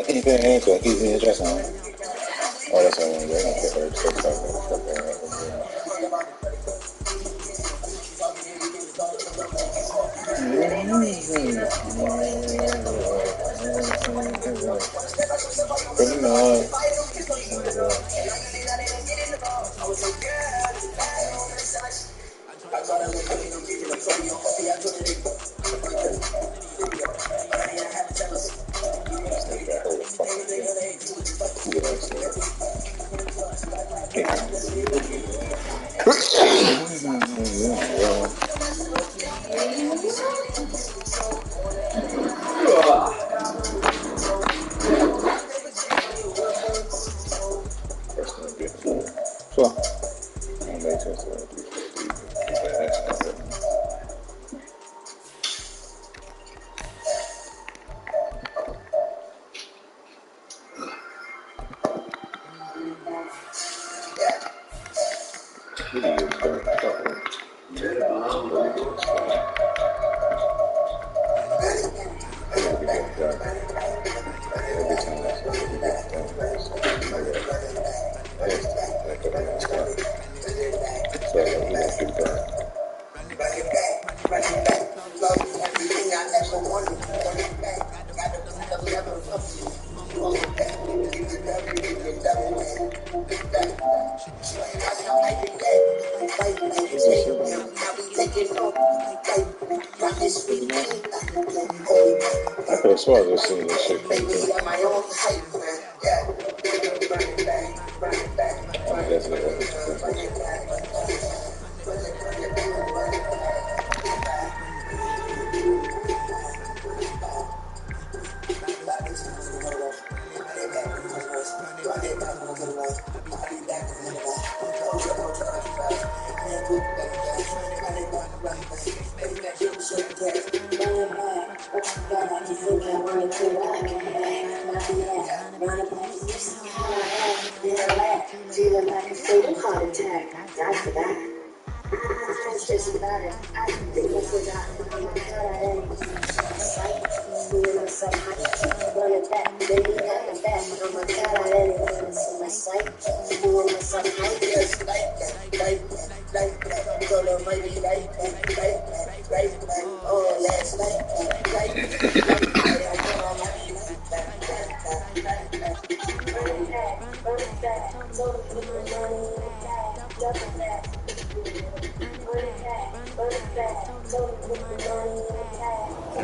Anything to keep me addressing. Oh, that's what I want I could have sworn I was seeing this shit.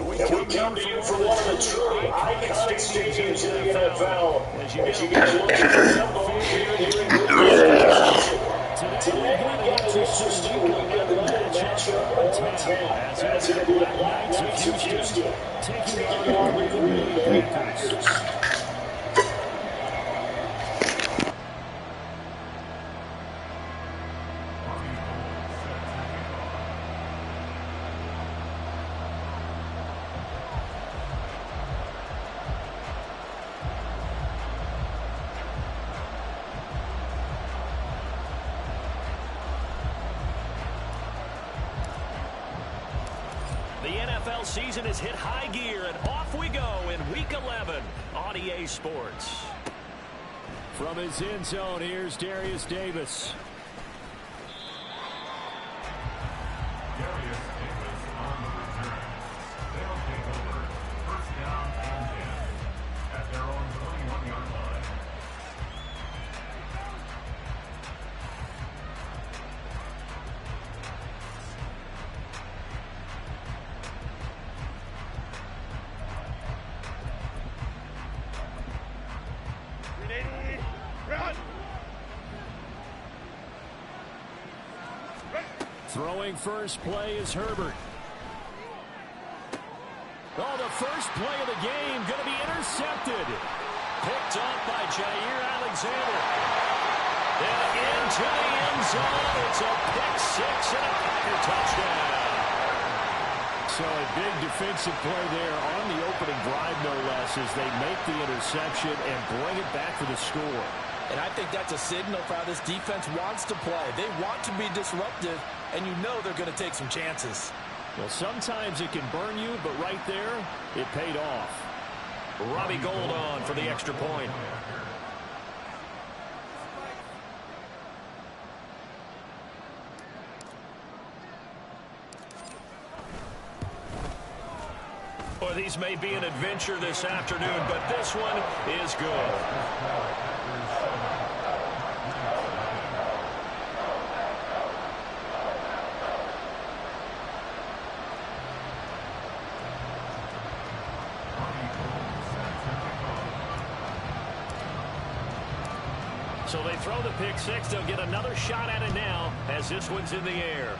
We come to you from one of the truly iconic stadiums in the NFL. As you guys look at the tempo here today, we've got an interesting matchup on tap. As it will be the Black Knights of Houston taking on the Green Bay Packers. The NFL season has hit high gear, and off we go in Week 11 on EA Sports. From his end zone, here's Darius Davis. Darius Davis on the return. They'll take over first down and 10 at their own 21-yard line. Throwing first play is Herbert. Oh, the first play of the game going to be intercepted. Picked up by Jair Alexander. And into the end zone. It's a pick six and a Packer touchdown. So a big defensive play there on the opening drive, no less, as they make the interception and bring it back for the score. And I think that's a signal for how this defense wants to play. They want to be disruptive, and you know they're going to take some chances. Well, sometimes it can burn you, but right there, it paid off. Robbie Gould on for the extra point. Well, these may be an adventure this afternoon, but this one is good. So they throw the pick six. They'll get another shot at it now as this one's in the air.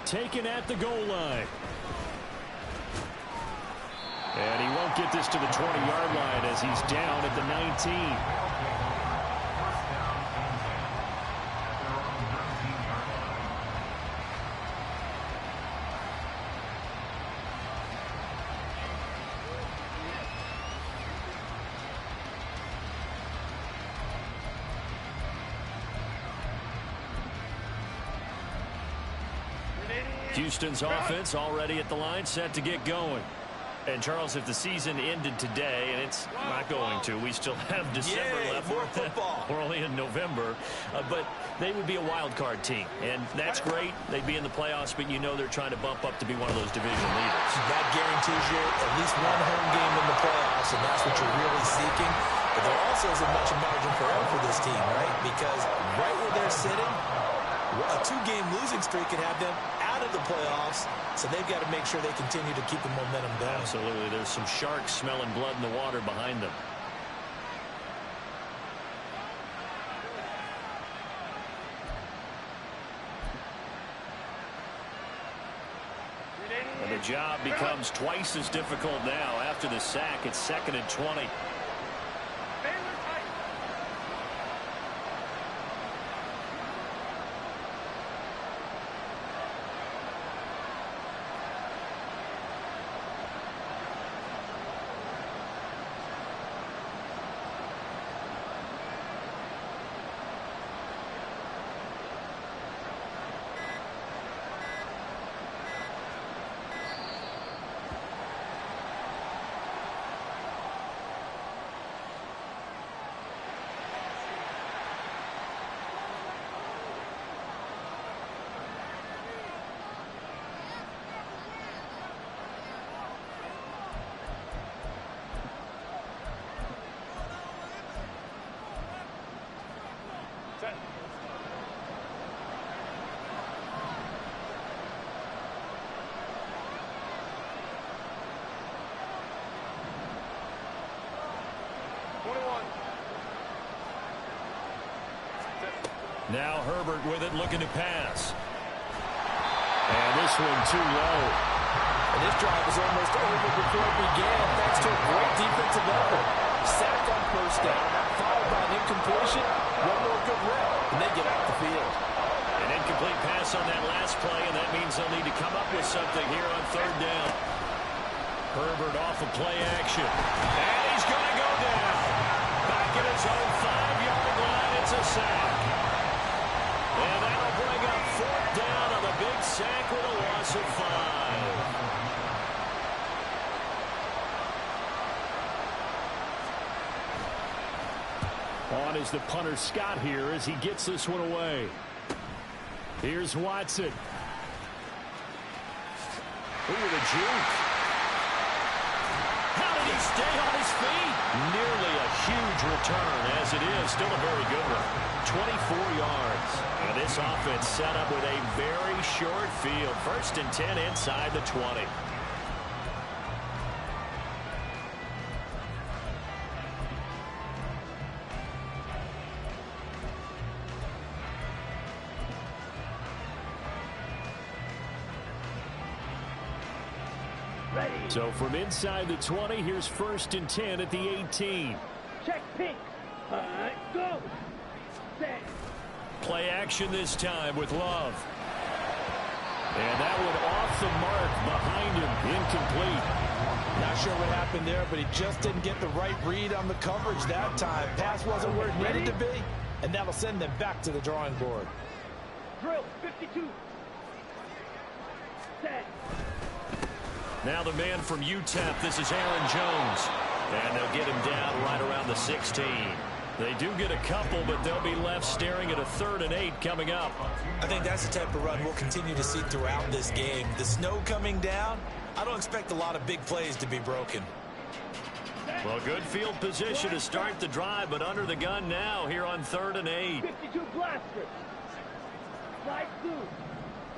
Taken at the goal line. And he won't get this to the 20-yard line as he's down at the 19. Houston's offense already at the line, set to get going. And, Charles, if the season ended today, and it's not going to, we still have December left. More football. We're only in November. But they would be a wild card team. And that's great. They'd be in the playoffs, but you know they're trying to bump up to be one of those division leaders. That guarantees you at least one home game in the playoffs, and that's what you're really seeking. But there also isn't much margin for error for this team, right? Because right where they're sitting, a two-game losing streak could have them out of the playoffs, so they've got to make sure they continue to keep the momentum going. Absolutely. There's some sharks smelling blood in the water behind them. And the job becomes twice as difficult now after the sack. It's 2nd and 20. Now Herbert with it, looking to pass. And this one too low. And this drive was almost over before it began, thanks to a great defensive effort. Sacked on first down, followed by an incompletion. One more good rep, and they get off the field. An incomplete pass on that last play, and that means they'll need to come up with something here on 3rd down. Herbert off of play action. And he's going to go down. Back at his own 5-yard line, it's a sack. And that'll bring up 4th down on the big sack with a loss of 5. On is the punter Scott here as he gets this one away. Here's Watson. Ooh, the juke. How did he stay on his feet? Nearly a huge return, as it is. Still a very good one. 24 yards. And this offense set up with a very short field. 1st and 10 inside the 20. So from inside the 20, here's 1st and 10 at the 18. Check pink. All right, go. Set. Play action this time with Love. And that one off the mark behind him. Incomplete. Not sure what happened there, but he just didn't get the right read on the coverage that time. Pass wasn't where it needed to be, and that'll send them back to the drawing board. Drill, 52. Set. Now the man from UTEP, this is Aaron Jones. And they'll get him down right around the 16. They do get a couple, but they'll be left staring at a 3rd and 8 coming up. I think that's the type of run we'll continue to see throughout this game. The snow coming down, I don't expect a lot of big plays to be broken. Well, good field position to start the drive, but under the gun now here on 3rd and 8. 52 blaster. Slide through.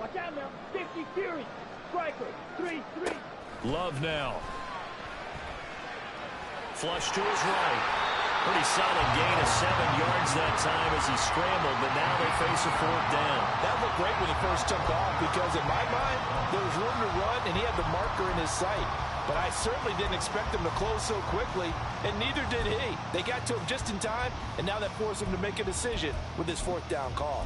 Watch out now. 50 Fury. Striker. 3-3. Love now. Flush to his right. Pretty solid gain of 7 yards that time as he scrambled, but now they face a 4th down. That looked great when he first took off because in my mind, there was room to run and he had the marker in his sight. But I certainly didn't expect him to close so quickly, and neither did he. They got to him just in time, and now that forced him to make a decision with his 4th down call.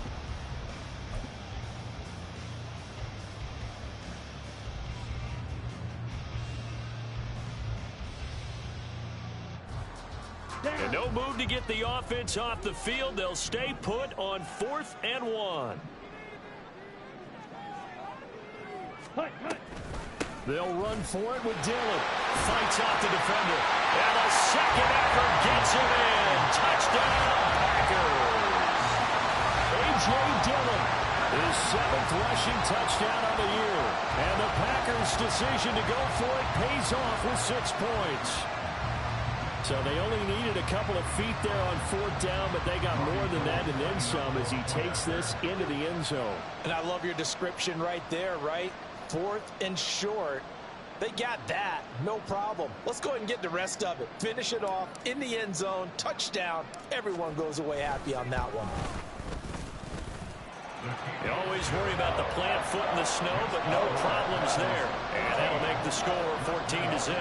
And no move to get the offense off the field. They'll stay put on 4th and 1. They'll run for it with Dillon. Fights off the defender. And a second effort gets him in. Touchdown, Packers. A.J. Dillon, his 7th rushing touchdown of the year. And the Packers' decision to go for it pays off with 6 points. So they only needed a couple of feet there on 4th down, but they got more than that and then some as he takes this into the end zone. And I love your description right there, right? 4th and short. They got that. No problem. Let's go ahead and get the rest of it. Finish it off in the end zone. Touchdown. Everyone goes away happy on that one. You always worry about the plant foot in the snow, but no problems there. And that'll make the score 14-0.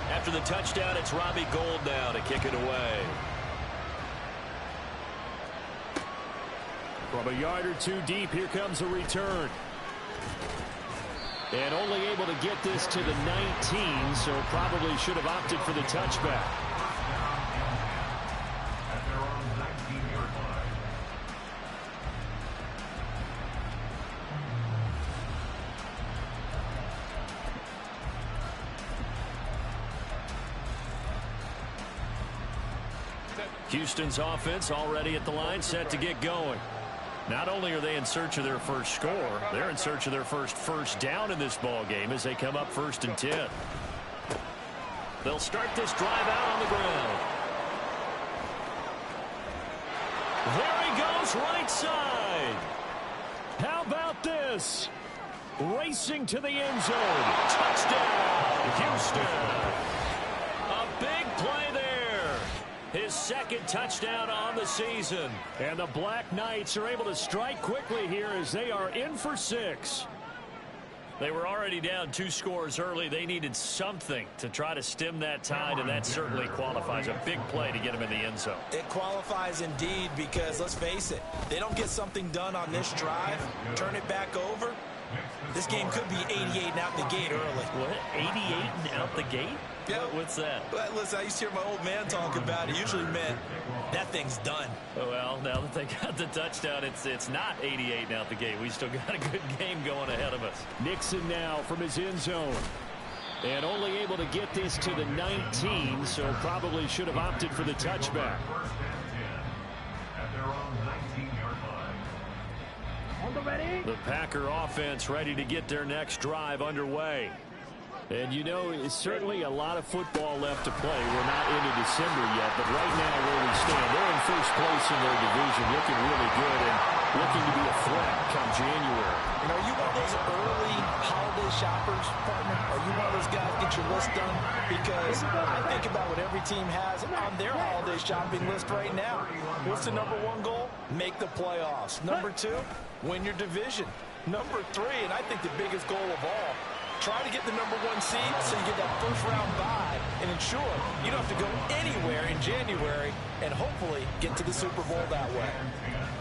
After the touchdown, it's Robbie Gould now to kick it away. From a yard or 2 deep, here comes a return. And only able to get this to the 19, so probably should have opted for the touchback. Houston's offense already at the line, set to get going. Not only are they in search of their first score, they're in search of their first down in this ball game as they come up 1st and 10. They'll start this drive out on the ground. There he goes, right side. How about this? Racing to the end zone. Touchdown, Houston. A big play there. His 2nd touchdown on the season. And the Black Knights are able to strike quickly here as they are in for 6. They were already down 2 scores early. They needed something to try to stem that tide, and that certainly qualifies. A big play to get them in the end zone. It qualifies indeed because, let's face it, they don't get something done on this drive, turn it back over, this game could be 88 and out the gate early. What? 88 and out the gate? Yeah. What's that? Well, listen, I used to hear my old man talk about it. Usually meant that thing's done. Well, now that they got the touchdown, it's not 88 and out the gate. We still got a good game going ahead of us. Nixon now from his end zone. And only able to get this to the 19, so probably should have opted for the touchback. The Packer offense ready to get their next drive underway. And, you know, it's certainly a lot of football left to play. We're not into December yet, but right now where we stand, they're in first place in their division, looking really good and looking to be a threat come January. And are you one of those early holiday shoppers, partner? Are you one of those guys get your list done? Because I think about what every team has on their holiday shopping list right now. What's the #1 goal? Make the playoffs. #2, win your division. #3, and I think the biggest goal of all, try to get the #1 seed so you get that first-round bye and ensure you don't have to go anywhere in January and hopefully get to the Super Bowl that way.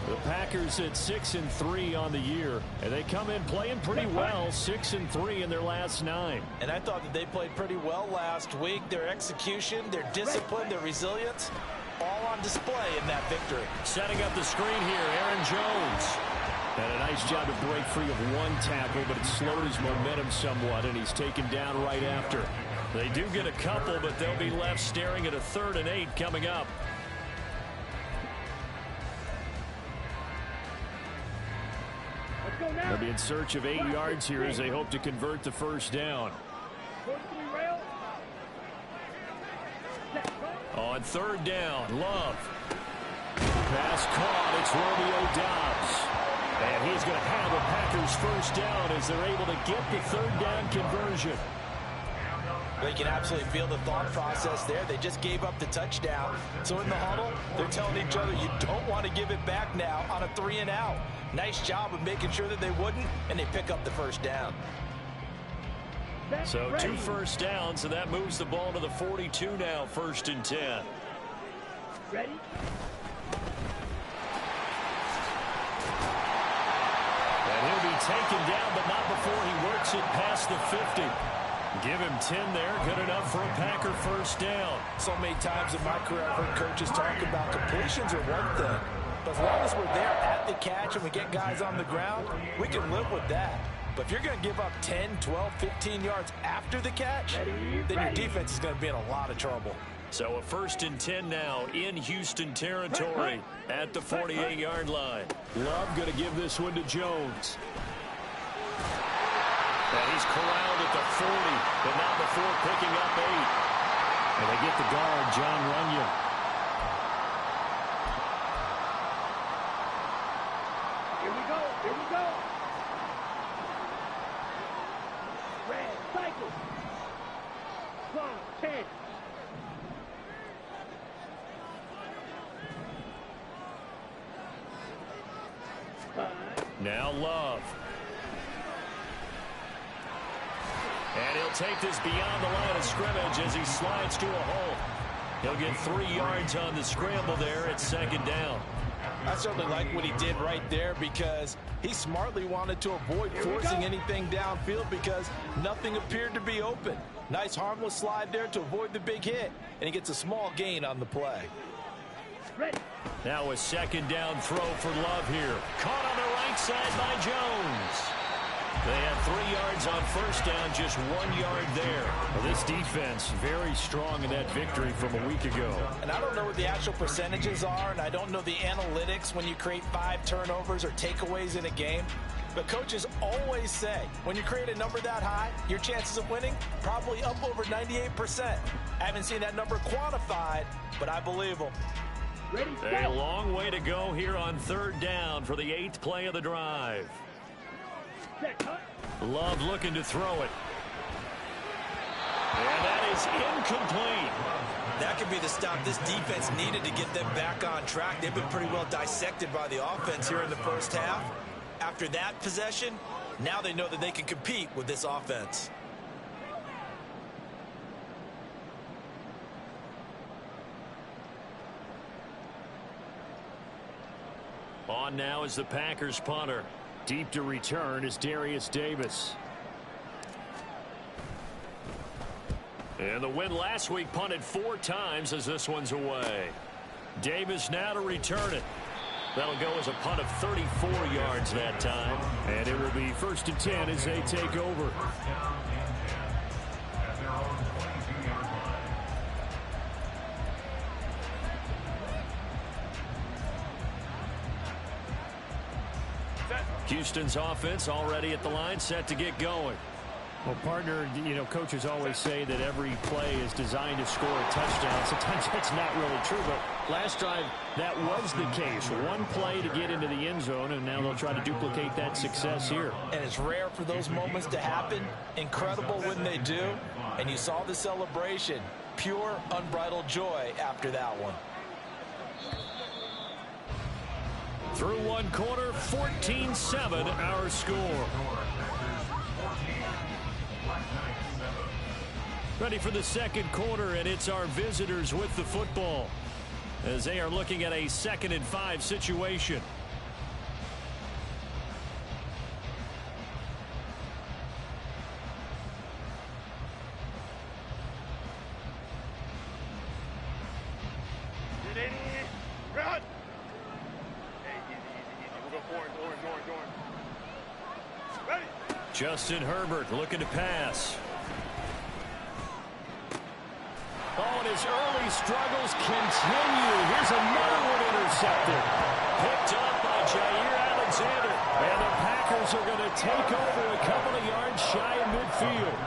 The Packers at 6-3 on the year, and they come in playing pretty well, 6-3 in their last 9. And I thought that they played pretty well last week. Their execution, their discipline, their resilience, all on display in that victory. Setting up the screen here, Aaron Jones. And a nice job to break free of one tackle, but it slowed his momentum somewhat, and he's taken down right after. They do get a couple, but they'll be left staring at a 3rd and 8 coming up. They'll be in search of 8 yards here as they hope to convert the first down. On 3rd down, Love. Pass caught. It's Romeo Doubs. And he's going to have a Packers first down as they're able to get the 3rd down conversion. They can absolutely feel the thought process there. They just gave up the touchdown. So in the huddle, they're telling each other, you don't want to give it back now on a 3 and out. Nice job of making sure that they wouldn't, and they pick up the first down. So 2 first downs, and that moves the ball to the 42 now, 1st and 10. Ready? And he'll be taken down, but not before he works it past the 50. Give him 10 there, good enough for a Packer first down. So many times in my career, I've heard coaches talk about completions are one thing. But as long as we're there at the catch and we get guys on the ground, we can live with that. But if you're going to give up 10, 12, 15 yards after the catch, then your defense is going to be in a lot of trouble. So a 1st and 10 now in Houston territory at the 48-yard line. Love going to give this one to Jones. And he's corralled at the 40, but not before picking up 8. And they get the guard, John Runyon. Here we go. Here we go. Red cycle. Clock 10. Now Love. And he'll take this beyond the line of scrimmage as he slides to a hole. He'll get 3 yards on the scramble there at 2nd down. I certainly like what he did right there because he smartly wanted to avoid forcing anything downfield because nothing appeared to be open. Nice harmless slide there to avoid the big hit, and he gets a small gain on the play. Ready. Now a 2nd down throw for Love here. Caught on the right side by Jones. They had 3 yards on first down, just 1 yard there. Well, this defense very strong in that victory from a week ago. And I don't know what the actual percentages are, and I don't know the analytics when you create 5 turnovers or takeaways in a game. But coaches always say, when you create a number that high, your chances of winning probably up over 98%. I haven't seen that number quantified, but I believe them. Ready, A long way to go here on 3rd down for the 8th play of the drive. Love looking to throw it. And that is incomplete. That could be the stop this defense needed to get them back on track. They've been pretty well dissected by the offense here in the first half. After that possession, now they know that they can compete with this offense. On now is the Packers punter. Deep to return is Darius Davis. And the win last week punted 4 times as this one's away. Davis now to return it. That'll go as a punt of 34 yards that time. And it will be 1st and 10 as they take over. Houston's offense already at the line, set to get going. Well, partner, you know, coaches always say that every play is designed to score a touchdown. Sometimes that's not really true, but last drive, that was the case. One play to get into the end zone, and now they'll try to duplicate that success here. And it's rare for those moments to happen. Incredible when they do. And you saw the celebration. Pure, unbridled joy after that one. Through one quarter, 14-7 our score. Ready for the second quarter, and it's our visitors with the football as they are looking at a 2nd and 5 situation. Run! Hey, easy. We'll go orange. Ready? Justin Herbert looking to pass. Oh, and his early struggles continue. Here's another one intercepted. Picked up by Jair Alexander. And the Packers are going to take over a couple of yards shy of midfield.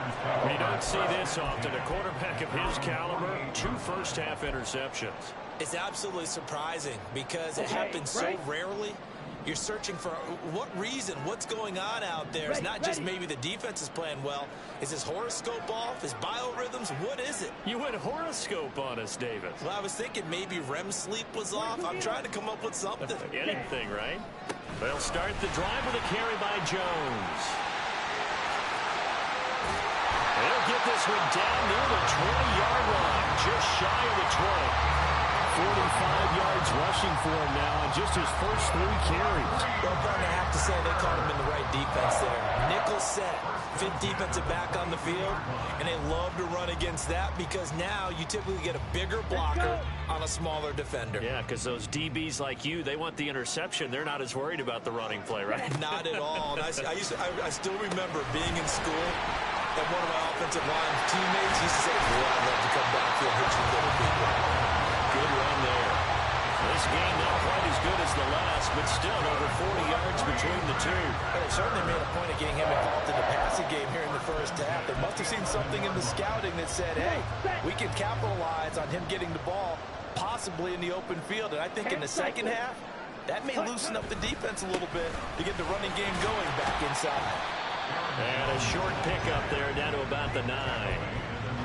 We don't see this often. A quarterback of his caliber, 2 first-half interceptions. It's absolutely surprising because it happens so rarely. You're searching for what reason, what's going on out there. It's not just maybe the defense is playing well. Is his horoscope off? His biorhythms? What is it? You went horoscope on us, Davis. Well, I was thinking maybe REM sleep was off. I'm trying to come up with something. Anything, right? They'll start the drive with a carry by Jones. They'll get this one down near the 20-yard line, just shy of the 20. 45 yards rushing for him now on just his first 3 carries. Well, Bern, I have to say they caught him in the right defense there. Nickel set, 5th defensive back on the field, and they love to run against that because now you typically get a bigger blocker on a smaller defender. Yeah, because those DBs like you, they want the interception. They're not as worried about the running play, right? Not at all. And I still remember being in school, and one of my offensive line teammates used to say, boy, I'd love to come back here and hit you little people. Good run there. This game not quite as good as the last, but still over 40 yards between the two. Well, they certainly made a point of getting him involved in the passing game here in the first half. They must have seen something in the scouting that said, hey, we can capitalize on him getting the ball possibly in the open field. And I think in the second half, that may loosen up the defense a little bit to get the running game going back inside. And a short pickup there down to about the 9.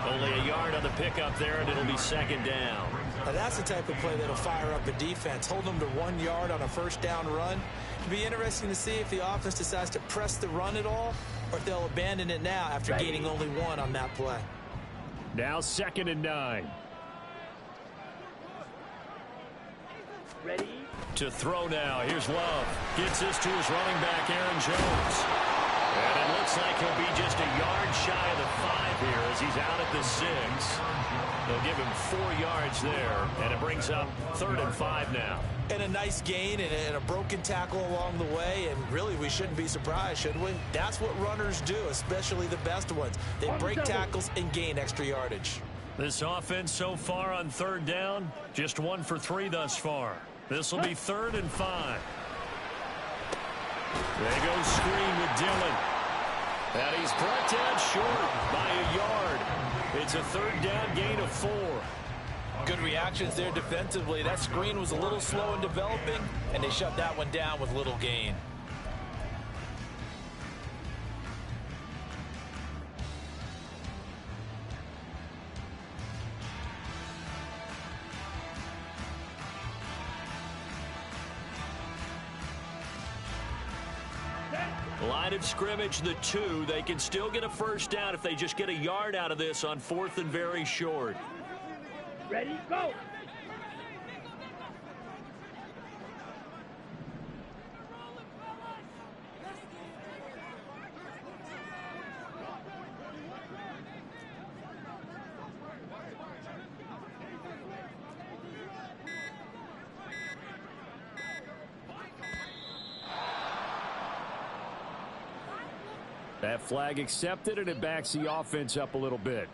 Only a yard on the pickup there, and it'll be 2nd down. Now that's the type of play that'll fire up the defense. Hold them to 1 yard on a first down run. It'll be interesting to see if the offense decides to press the run at all or if they'll abandon it now after gaining only 1 on that play. Now 2nd and 9. Ready? To throw now. Here's Love. Gets this to his running back, Aaron Jones. And it looks like he'll be just a yard shy of the 5 here as he's out at the 6. They'll give him 4 yards there, and it brings up 3rd and 5 now. And a nice gain and a broken tackle along the way, and really we shouldn't be surprised, should we? That's what runners do, especially the best ones. They break tackles and gain extra yardage. This offense so far on 3rd down, just 1 for 3 thus far. This will be 3rd and 5. They go screen with Dillon. And he's brought down short by a yard. It's a 3rd down gain of 4. Good reactions there defensively. That screen was a little slow in developing, and they shut that one down with little gain. Line of scrimmage, the 2. They can still get a first down if they just get a yard out of this on 4th and very short. Ready? Go! That flag accepted, and it backs the offense up a little bit.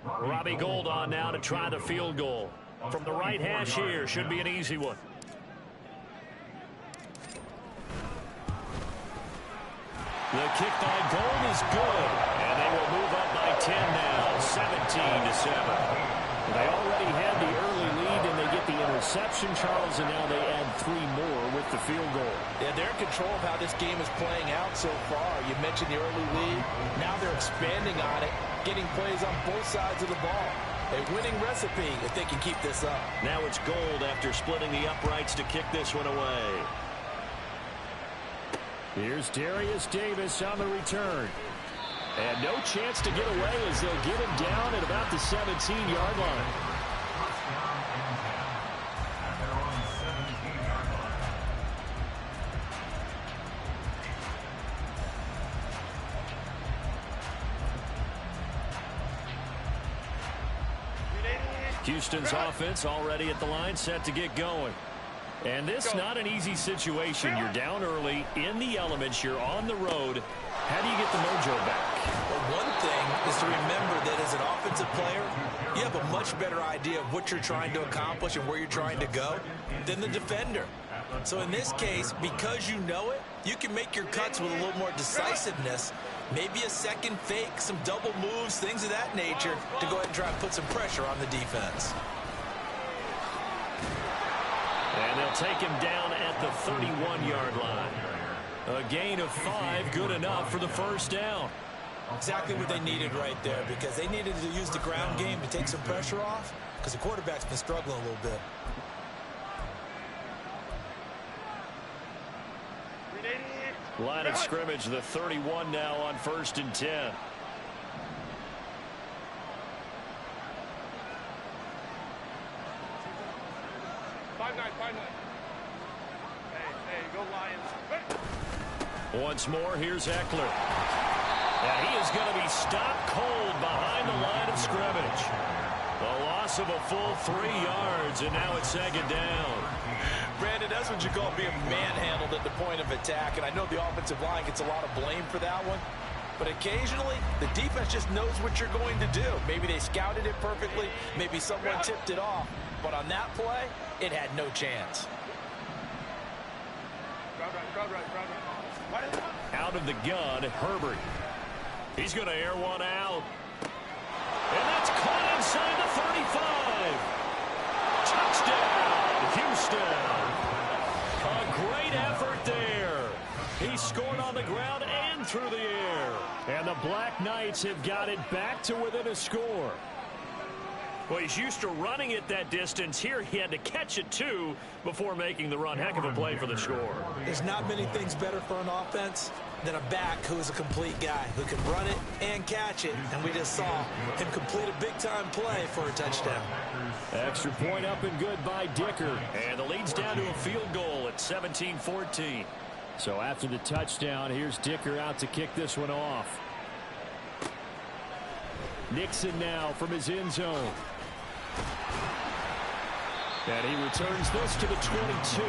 Robbie Gould on now to try the field goal. From the right hash here, should be an easy one. The kick by Gould is good, and they will move up by 10 now, 17-7. They already had the early lead, and they get the interception, Charles, and now they add 3 more with the field goal. Yeah, they're in control of how this game is playing out so far. You mentioned the early lead. Now they're expanding on it, getting plays on both sides of the ball. A winning recipe if they can keep this up. Now it's Gould after splitting the uprights to kick this one away. Here's Darius Davis on the return. And no chance to get away as they'll get him down at about the 17-yard line. First down and 10 at their own 17-yard line. Houston's offense already at the line, set to get going. And this not an easy situation. You're down early, in the elements, you're on the road. How do you get the mojo back? Well, one thing is to remember that as an offensive player, you have a much better idea of what you're trying to accomplish and where you're trying to go than the defender. So in this case, because you know it, you can make your cuts with a little more decisiveness, maybe a second fake, some double moves, things of that nature, to go ahead and try and put some pressure on the defense. And they'll take him down at the 31-yard line. A gain of 5, good enough for the first down. Exactly what they needed right there, because they needed to use the ground game to take some pressure off, because the quarterback's been struggling a little bit. Line of scrimmage, the 31 now on 1st and 10. 5-9, 5-9. Hey, go Lions. Hey. Once more, here's Eckler. And he is going to be stopped cold behind the line of scrimmage. The loss of a full 3 yards, and now it's 2nd down. Brandon, that's what you call being manhandled at the point of attack, and I know the offensive line gets a lot of blame for that one, but occasionally the defense just knows what you're going to do. Maybe they scouted it perfectly, maybe someone tipped it off, but on that play, it had no chance. Out of the gun, Herbert. He's going to air one out. And that's caught inside the 35. Touchdown, Houston. A great effort there. He scored on the ground and through the air. And the Black Knights have got it back to within a score. Well, he's used to running it that distance. Here he had to catch it, too, before making the run. Heck of a play for the score. There's not many things better for an offense than a back who is a complete guy who can run it and catch it. And we just saw him complete a big-time play for a touchdown. Extra point up and good by Dicker. And the lead's down to a field goal at 17-14. So after the touchdown, here's Dicker out to kick this one off. Nixon now from his end zone. And he returns this to the 22.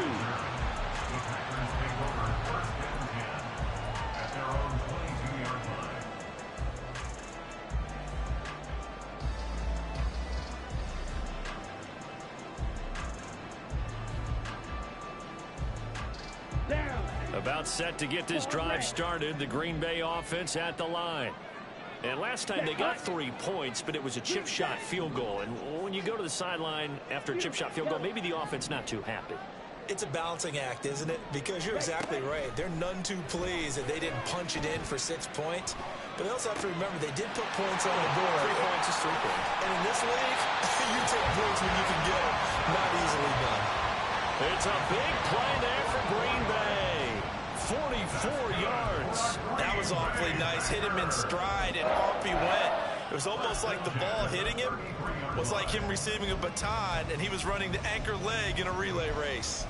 About set to get this drive started, the Green Bay offense at the line. And last time they got 3 points, but it was a chip shot field goal. And when you go to the sideline after a chip shot field goal, maybe the offense not too happy. It's a balancing act, isn't it? Because you're exactly right. They're none too pleased that they didn't punch it in for 6 points. But they also have to remember they did put points on the board. 3 points is 3 points. And in this league, you take points when you can get them. Not easily done. It's a big play there for Green Bay. 44 yards. That was awfully nice. Hit him in stride, and off he went. It was almost like the ball hitting him was like him receiving a baton, and he was running the anchor leg in a relay race.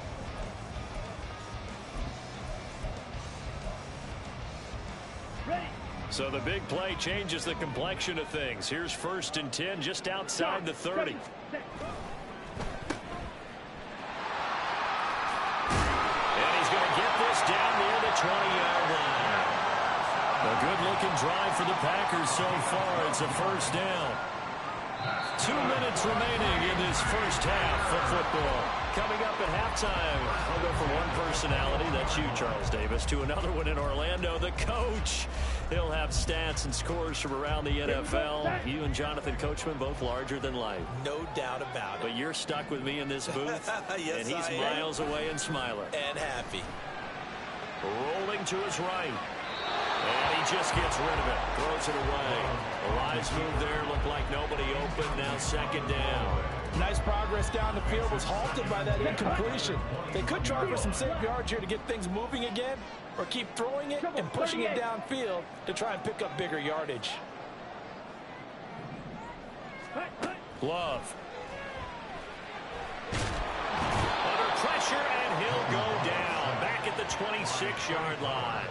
So the big play changes the complexion of things. Here's 1st and 10 just outside the 30. Down near the 20-yard line. A good-looking drive for the Packers so far. It's a 1st down. 2 minutes remaining in this first half of football. Coming up at halftime, I'll go from one personality, that's you, Charles Davis, to another one in Orlando, the coach. He'll have stats and scores from around the NFL. You and Jonathan Coachman, both larger than life. No doubt about it. But you're stuck with me in this booth, yes, and he's miles away and smiling. And happy. Rolling to his right. And he just gets rid of it. Throws it away. A wise move there. Looked like nobody open. Now 2nd down. Nice progress down the field was halted by that incompletion. They could try for some safe yards here to get things moving again, or keep throwing it and pushing it downfield to try and pick up bigger yardage. Love. Under pressure, and he'll go down. Back at the 26-yard line.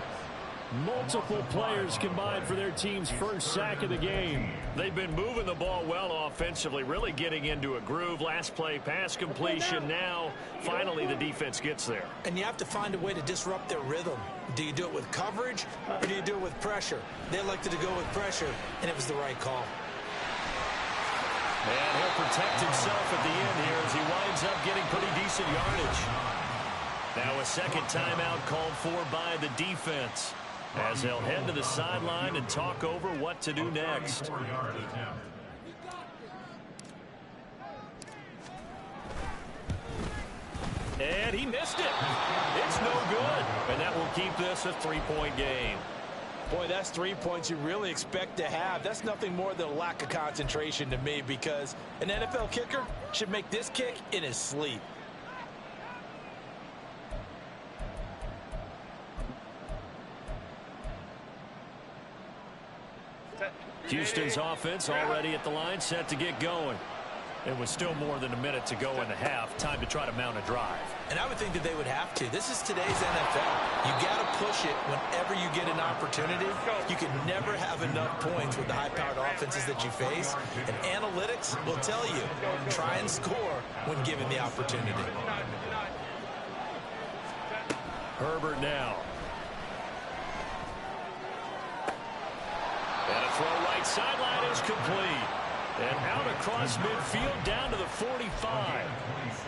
Multiple players combined for their team's first sack of the game. They've been moving the ball well offensively, really getting into a groove. Last play, pass completion. Now, finally, the defense gets there. And you have to find a way to disrupt their rhythm. Do you do it with coverage, or do you do it with pressure? They elected to go with pressure, and it was the right call. And he'll protect himself at the end here as he winds up getting pretty decent yardage. Now a second timeout called for by the defense, as they'll head to the sideline and talk over what to do next. And he missed it. It's no good. And that will keep this a 3-point game. Boy, that's 3 points you really expect to have. That's nothing more than a lack of concentration to me, because an NFL kicker should make this kick in his sleep. Houston's offense already at the line, set to get going. It was still more than a minute to go in the half. Time to try to mount a drive. And I would think that they would have to. This is today's NFL. You got to push it whenever you get an opportunity. You can never have enough points with the high-powered offenses that you face. And analytics will tell you, try and score when given the opportunity. Herbert now. And a throw right sideline is complete. And out across midfield down to the 45.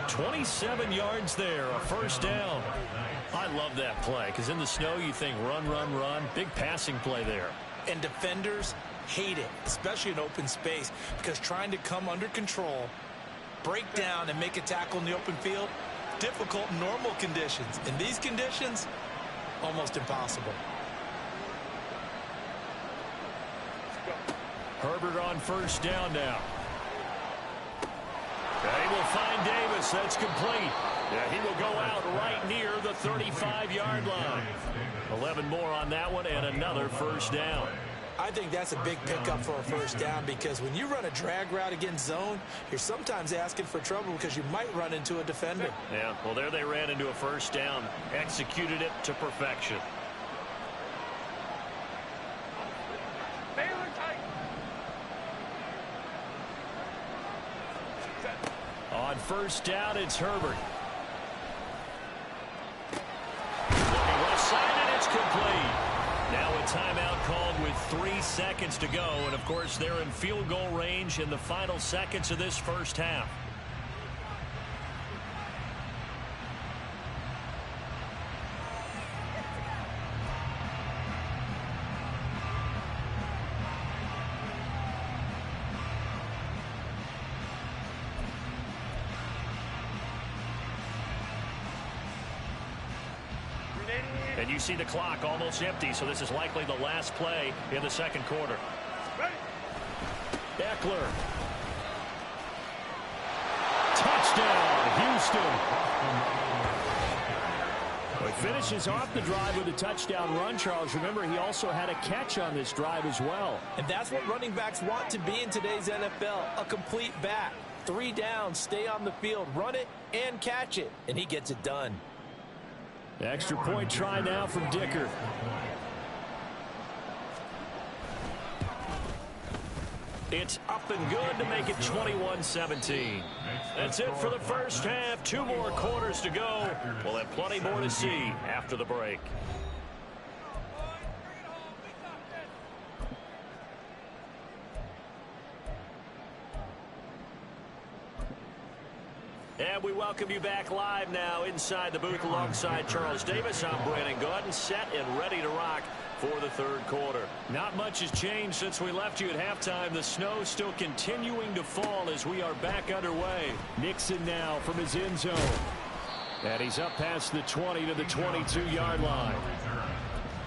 27 yards there, a first down. I love that play, because in the snow you think run, run, run. Big passing play there. And defenders hate it, especially in open space, because trying to come under control, break down, and make a tackle in the open field, difficult in normal conditions. In these conditions, almost impossible. Herbert on first down now. They will find Davis. That's complete. Yeah, he will go out right near the 35-yard line. 11 more on that one, and another first down. I think that's a big pickup for a first down, because when you run a drag route against zone, you're sometimes asking for trouble because you might run into a defender. Yeah, well, there they ran into a first down. Executed it to perfection. On first down, it's Herbert. Looking left side, and it's complete. Now a timeout called with 3 seconds to go. And, of course, they're in field goal range in the final seconds of this first half. And you see the clock almost empty, so this is likely the last play in the second quarter. Eckler. Touchdown, Houston. He finishes off the drive with a touchdown run, Charles. Remember, he also had a catch on this drive as well. And that's what running backs want to be in today's NFL, a complete back. 3 downs, stay on the field, run it, and catch it. And he gets it done. Extra point try now from Dicker. It's up and good to make it 21-17. That's it for the first half. 2 more quarters to go. We'll have plenty more to see after the break. And we welcome you back live now inside the booth alongside Charles Davis. I'm Brandon Gordon, set and ready to rock for the third quarter. Not much has changed since we left you at halftime. The snow still continuing to fall as we are back underway. Nixon now from his end zone. And he's up past the 20 to the 22-yard line.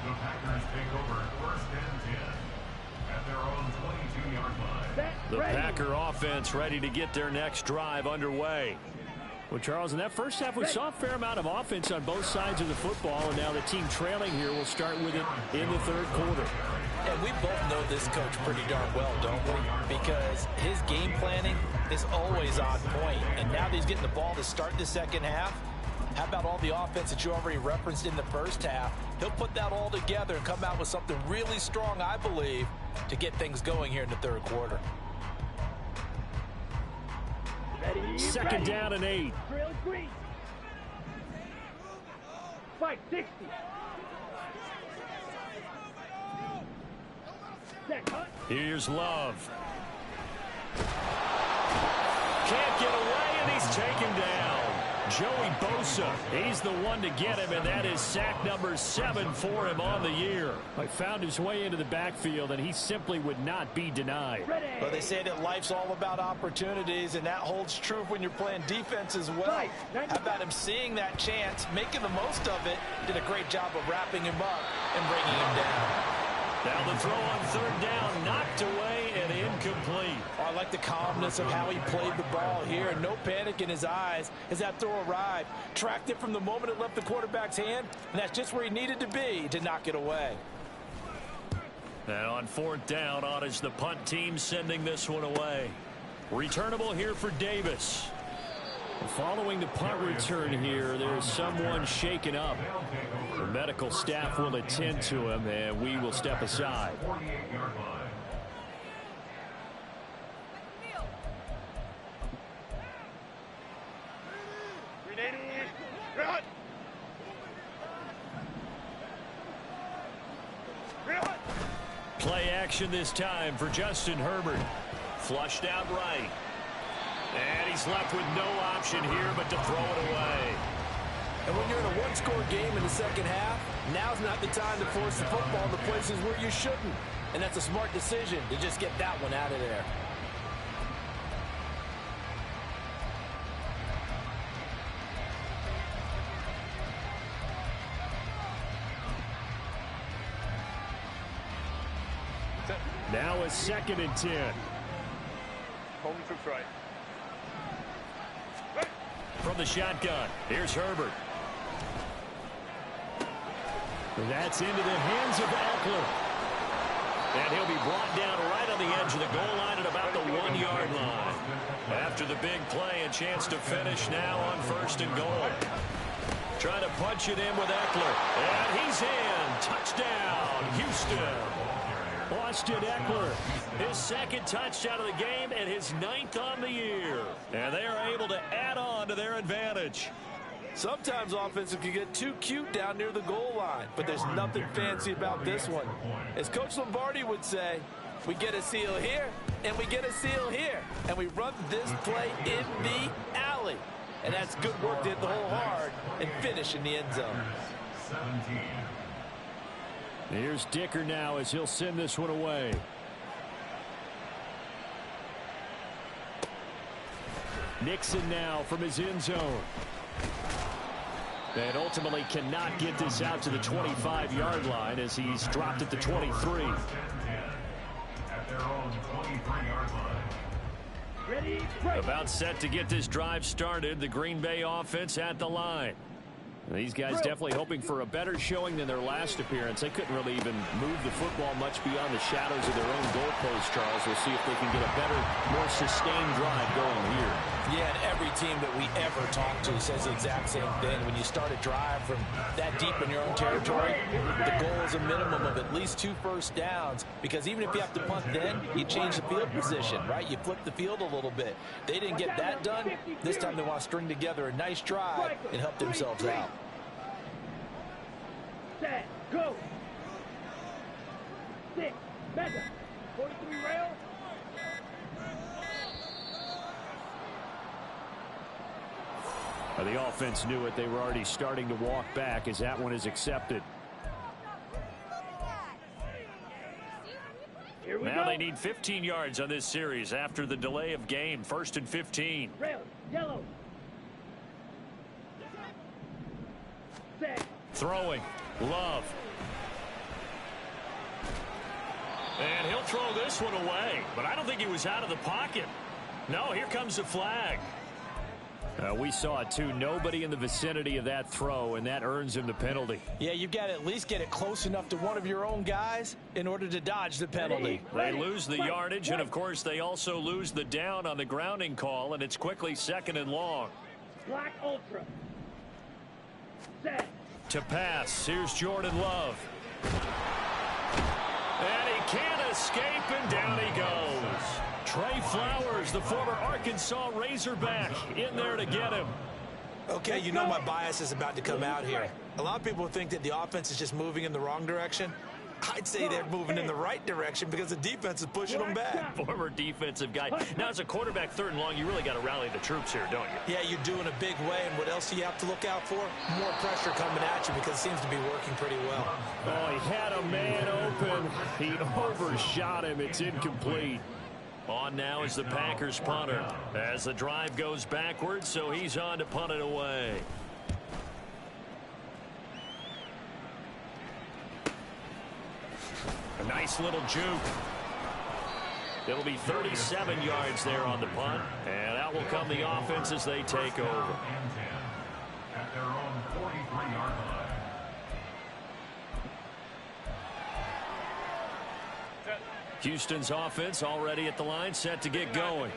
The Packers take over first and 10 at their own 22-yard line. The Packer offense ready to get their next drive underway. Well, Charles, in that first half, we saw a fair amount of offense on both sides of the football, and now the team trailing here will start with it in the third quarter. And we both know this coach pretty darn well, don't we? Because his game planning is always on point. And now that he's getting the ball to start the second half, how about all the offense that you already referenced in the first half? He'll put that all together and come out with something really strong, I believe, to get things going here in the third quarter. Second down and 8. Trail green. 560. Here's Love. Can't get away, and he's taken down. Joey Bosa, he's the one to get him, and that is sack number 7 for him on the year. He found his way into the backfield, and he simply would not be denied. Well, they say that life's all about opportunities, and that holds true when you're playing defense as well. How about him seeing that chance, making the most of it, did a great job of wrapping him up and bringing him down. Now the throw on third down, knocked away and incomplete. Oh, I like the calmness of how he played the ball here. No panic in his eyes as that throw arrived. Tracked it from the moment it left the quarterback's hand, and that's just where he needed to be to knock it away. And on fourth down, on is the punt team sending this one away. Returnable here for Davis. Following the punt return here, there's someone shaken up. The medical staff will attend to him, and we will step aside. 48-yard line. Play action this time for Justin Herbert. Flushed out right. And he's left with no option here but to throw it away. And when you're in a one-score game in the second half, now's not the time to force the football in the places where you shouldn't. And that's a smart decision to just get that one out of there. Now a 2nd and 10. Home troops right. From the shotgun, here's Herbert. That's into the hands of Eckler. And he'll be brought down right on the edge of the goal line at about the 1-yard line. After the big play, a chance to finish now on 1st and goal. Trying to punch it in with Eckler. And he's in. Touchdown, Houston. Austin Eckler, his 2nd touchdown of the game and his 9th on the year. And they are able to add on to their advantage. Sometimes offensive can get too cute down near the goal line, but there's nothing fancy about this one. As Coach Lombardi would say, we get a seal here, and we get a seal here, and we run this play in the alley. And that's good work to hit the hole hard and finish in the end zone. 17. Here's Dicker now as he'll send this one away. Nixon now from his end zone. And ultimately cannot get this out to the 25-yard line as he's dropped at the 23. At their own 23-yard line. Ready, About set to get this drive started. The Green Bay offense at the line. These guys definitely hoping for a better showing than their last appearance. They couldn't really even move the football much beyond the shadows of their own goalpost, Charles. We'll see if they can get a better, more sustained drive going here. Yeah, and every team that we ever talk to says the exact same thing. When you start a drive from that deep in your own territory, the goal is a minimum of at least 2 first downs, because even if you have to punt then, you change the field position, right? You flip the field a little bit. They didn't get that done. This time they want to string together a nice drive and help themselves out. set, go. 6, mega, 43 rail. The offense knew it. They were already starting to walk back as that one is accepted. Here we Now go. they need 15 yards on this series after the delay of game. 1st and 15. Rail, yellow. Set. Throwing. Love. And he'll throw this one away. But I don't think he was out of the pocket. No, here comes the flag. We saw it, too. Nobody in the vicinity of that throw, and that earns him the penalty. Yeah, you've got to at least get it close enough to one of your own guys in order to dodge the penalty. They lose the yardage, and, of course, they also lose the down on the grounding call, and it's quickly 2nd and long. Black Ultra. Set. To pass, here's Jordan Love. And he can't escape, and down he goes. Trey Flowers, the former Arkansas Razorback, in there to get him. Okay, you know my bias is about to come out here. A lot of people think that the offense is just moving in the wrong direction. I'd say they're moving in the right direction because the defense is pushing them back. Former defensive guy. Now, as a quarterback, 3rd and long, you really got to rally the troops here, don't you? Yeah, you're doing a big way, and what else do you have to look out for? More pressure coming at you because it seems to be working pretty well. Oh, he had a man open. He overshot him. It's incomplete. On now is the Packers punter as the drive goes backwards, so he's on to punt it away. A nice little juke. It'll be 37 yards there on the punt, and out will come the offense as they take over. At their own 43-yard line. Houston's offense already at the line, set to get going.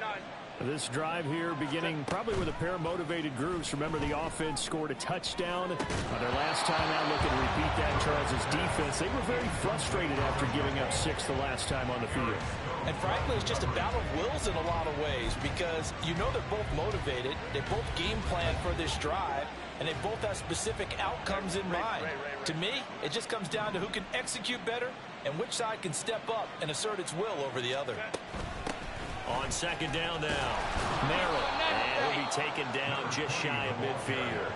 This drive here beginning probably with a pair of motivated groups. Remember, the offense scored a touchdown on their last time out. Looking to repeat that. Charles's defense, they were very frustrated after giving up 6 the last time on the field. And frankly, it's just a battle of wills in a lot of ways because you know they're both motivated. They both game plan for this drive, and they both have specific outcomes in mind. To me, it just comes down to who can execute better and which side can step up and assert its will over the other. On 2nd down now, Merrill, and he'll be taken down just shy of midfield.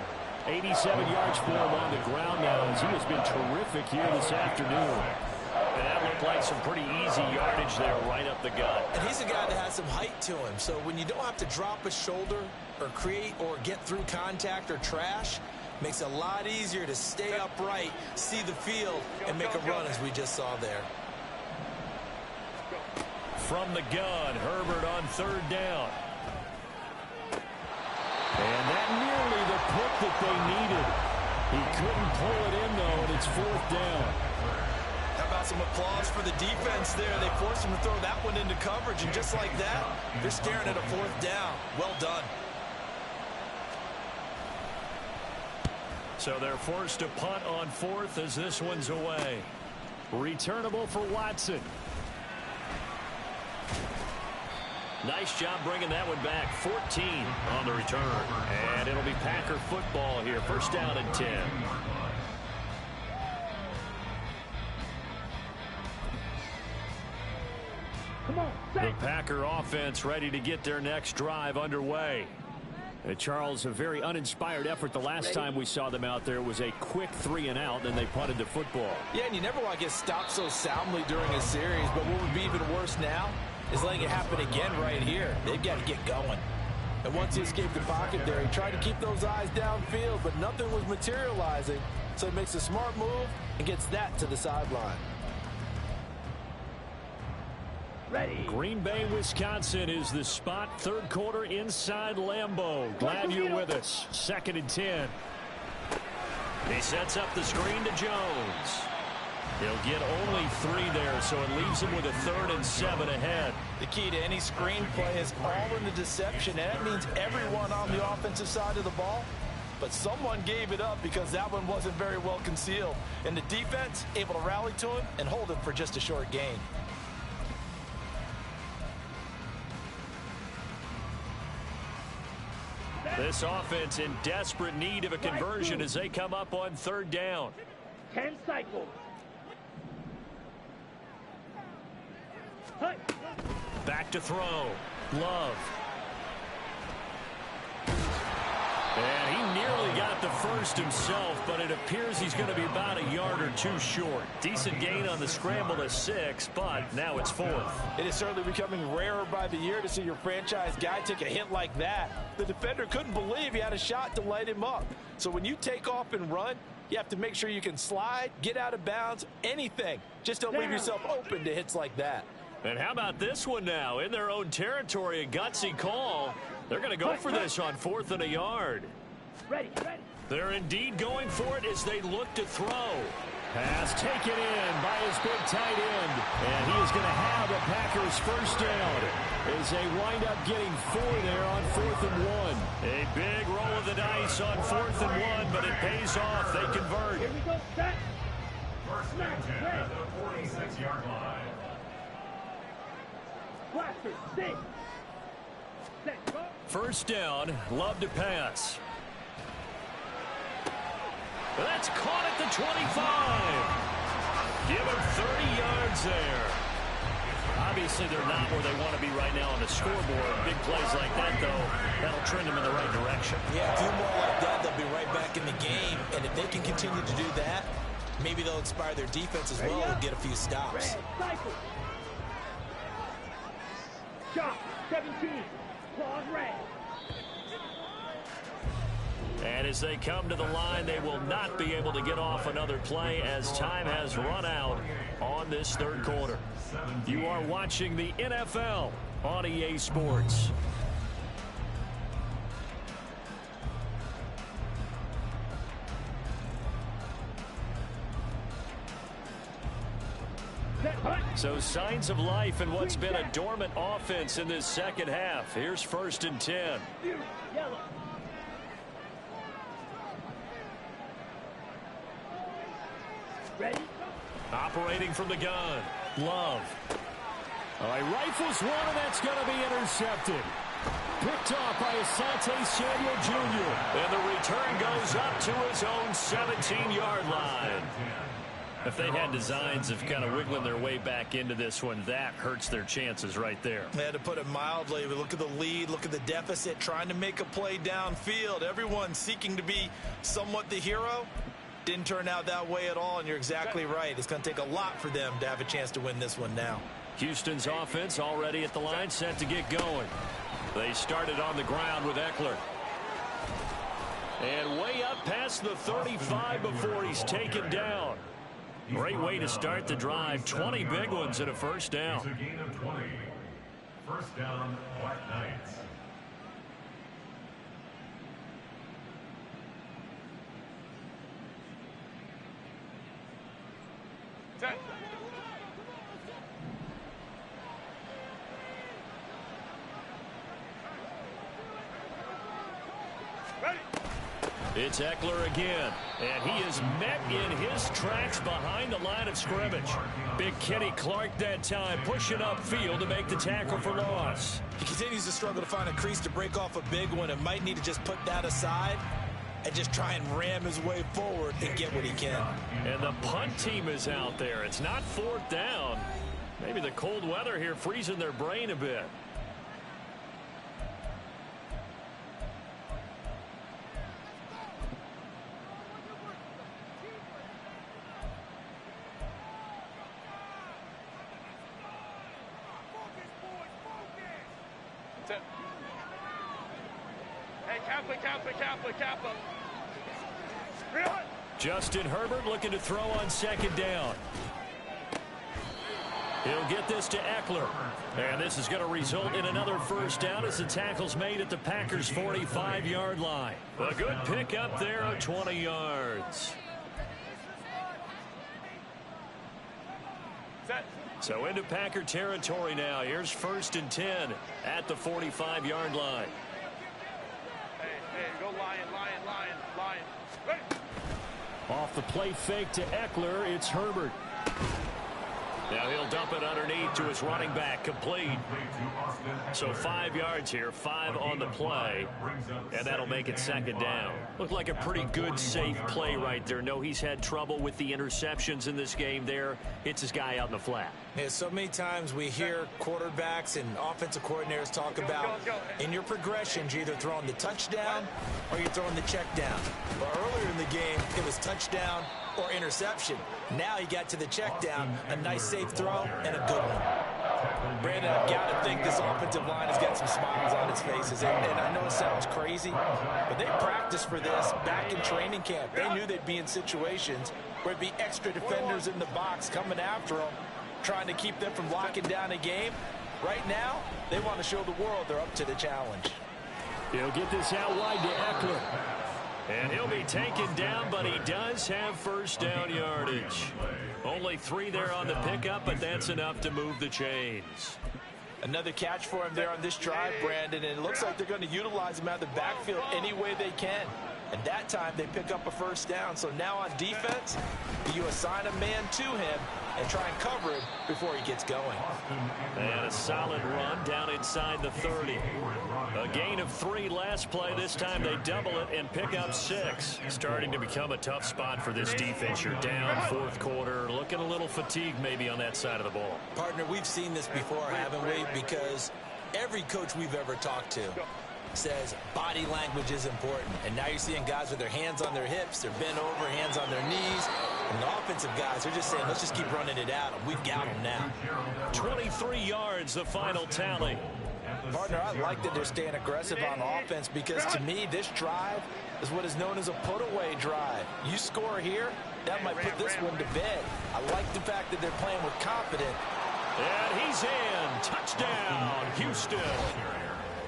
87 yards for him on the ground now as he has been terrific here this afternoon. And that looked like some pretty easy yardage there right up the gut. And he's a guy that has some height to him, so when you don't have to drop a shoulder or create or get through contact or trash, makes it a lot easier to stay upright, see the field, and make a run as we just saw there. From the gun, Herbert on 3rd down. And that nearly the pick that they needed. He couldn't pull it in, though, and it's 4th down. How about some applause for the defense there? They forced him to throw that one into coverage, and just like that, they're staring at a 4th down. Well done. So they're forced to punt on 4th as this one's away. Returnable for Watson. Nice job bringing that one back. 14 on the return. And it'll be Packer football here. 1st down and 10. Come on, The Packer offense ready to get their next drive underway. Charles, a very uninspired effort the last time we saw them out there. It was a quick 3 and out, then they punted the football. Yeah, and you never want to get stopped so soundly during a series, but what would be even worse now is letting it happen again right here. They've got to get going. And once he escaped the pocket there, he tried to keep those eyes downfield, but nothing was materializing. So he makes a smart move and gets that to the sideline. ready. Green Bay, Wisconsin is the spot. 3rd quarter inside Lambeau. Glad you're with us. 2nd and 10. He sets up the screen to Jones. He'll get only 3 there, so it leaves him with a 3rd and 7 ahead. The key to any screenplay is all in the deception, and that means everyone on the offensive side of the ball. But someone gave it up because that one wasn't very well concealed. And the defense able to rally to him and hold it for just a short gain. This offense in desperate need of a conversion as they come up on 3rd down. 10 cycles. Hey. Back to throw. Love. And he nearly got the first himself, but it appears he's going to be about a yard or 2 short. Decent gain on the scramble to 6, but now it's 4th. It is certainly becoming rarer by the year to see your franchise guy take a hit like that. The defender couldn't believe he had a shot to light him up. So when you take off and run, You have to make sure you can slide, get out of bounds, anything. Just don't leave yourself open to hits like that. And how about this one now? In their own territory, a gutsy call. They're going to go for this on 4th and a yard. Ready. They're indeed going for it as they look to throw. Pass taken in by his big tight end. And he is going to have a Packers first down as they wind up getting 4 there on 4th and 1. A big roll of the dice on 4th and 1, but it pays off. They convert. Here we go, set. First and 10 at the 46-yard line. Blaster, sit. Set, go. First down, Love to pass. That's caught at the 25. Give him 30 yards there. Obviously, they're not where they want to be right now on the scoreboard. Big plays like that, though, that'll trend them in the right direction. Yeah, a few more like that, they'll be right back in the game. And if they can continue to do that, maybe they'll inspire their defense as well and get a few stops. Red, cycle. Shot, 17. Claws red. And as they come to the line, they will not be able to get off another play as time has run out on this third quarter. You are watching the NFL on EA Sports. So signs of life in what's been a dormant offense in this second half. Here's 1st and 10. Yellow. Ready? Operating from the gun. Love. All right, rifles one, and that's going to be intercepted. Picked off by Asante Samuel Jr. And the return goes up to his own 17-yard line. If they had designs of kind of wiggling their way back into this one, that hurts their chances right there. They had to put it mildly. But look at the lead, look at the deficit, trying to make a play downfield. Everyone seeking to be somewhat the hero. Didn't turn out that way at all, and you're exactly right. It's going to take a lot for them to have a chance to win this one now. Houston's offense already at the line, set to get going. They started on the ground with Eckler. And way up past the 35 before he's taken down. Great way to start the drive. 20 big ones and a first down. It's a gain of 20. First down, Black Knights. It's Eckler again, and he is met in his tracks behind the line of scrimmage. Big Kenny Clark that time, pushing upfield to make the tackle for loss. He continues to struggle to find a crease to break off a big one and might need to just put that aside and just try and ram his way forward and get what he can. And the punt team is out there. It's not 4th down. Maybe the cold weather here freezing their brain a bit. Kappa. Justin Herbert looking to throw on 2nd down. He'll get this to Eckler. And this is going to result in another first down as the tackle's made at the Packers' 45-yard line. A good pick up there of 20 yards. So into Packer territory now. Here's 1st and 10 at the 45-yard line. Hey, go Lion. Ready? Off the play fake to Eckler, it's Herbert. Now he'll dump it underneath to his running back, complete. So 5 yards here, 5 on the play, and that'll make it 2nd down. Looked like a pretty good, safe play right there. No, he's had trouble with the interceptions in this game there. Hits his guy out in the flat. Yeah, so many times we hear quarterbacks and offensive coordinators talk about in your progressions, you're either throwing the touchdown or you're throwing the check down. But earlier in the game, it was touchdown or interception. Now he got to the check down, a nice safe throw and a good one. Brandon, I've got to think this offensive line has got some smiles on its faces. And I know it sounds crazy, but they practiced for this back in training camp. They knew they'd be in situations where there'd be extra defenders in the box coming after them, trying to keep them from locking down a game. Right now, they want to show the world they're up to the challenge. He'll get this out wide to Eckler. And he'll be taken down, but he does have first down yardage. Only 3 there on the pickup, but that's enough to move the chains. Another catch for him there on this drive, Brandon, and it looks like they're going to utilize him out of the backfield any way they can. And that time, they pick up a first down. So now on defense, you assign a man to him and try and cover him before he gets going. And a solid run down inside the 30. A gain of 3 last play. This time they double it and pick up 6. Starting to become a tough spot for this defense. You're down fourth quarter. Looking a little fatigued maybe on that side of the ball. Partner, we've seen this before, haven't we? Because every coach we've ever talked to says body language is important. And now you're seeing guys with their hands on their hips, they're bent over, hands on their knees. And the offensive guys are just saying, let's just keep running it out. We've got them now. 23 yards, the final tally. Partner, I like that they're staying aggressive on offense because to me, this drive is what is known as a put-away drive. You score here, that might put this one to bed. I like the fact that they're playing with confidence. And he's in. Touchdown, Houston.